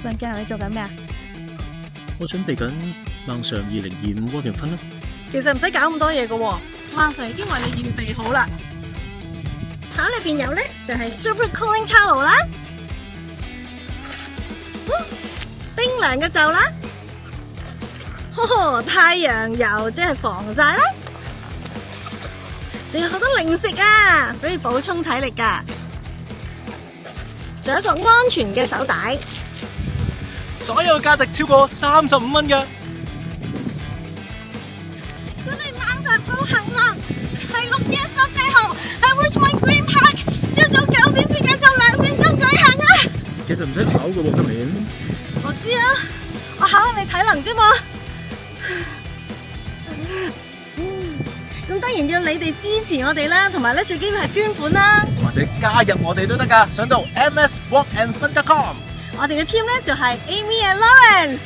梁鏡，你做緊咩啊？我準備緊孟上2025嗰條分啦。其實唔使搞咁多嘢㗎喎，孟 Sir 已經為你預備好啦。盒裏邊有咧就係 Super Cooling Towel 啦，冰涼嘅袖啦，太陽油即係防曬啦，仲有好多零食啊，可以補充體力㗎。仲有一個安全嘅手帶，所有價值超過35蚊㗎。我哋孟 Sir 步行啦，係6月14號喺 Richmond Green Park， 朝早9點時間就2點鐘舉行啊！其實唔使跑㗎喎，今年。我知啊，我考下你體能啫嘛。咁當然要你哋支持我哋啦，同埋咧最緊要係捐款啦。或者加入我哋都得㗎，上到 mswalkandfun.com。我哋嘅 team 咧就係 Amy and Lawrence。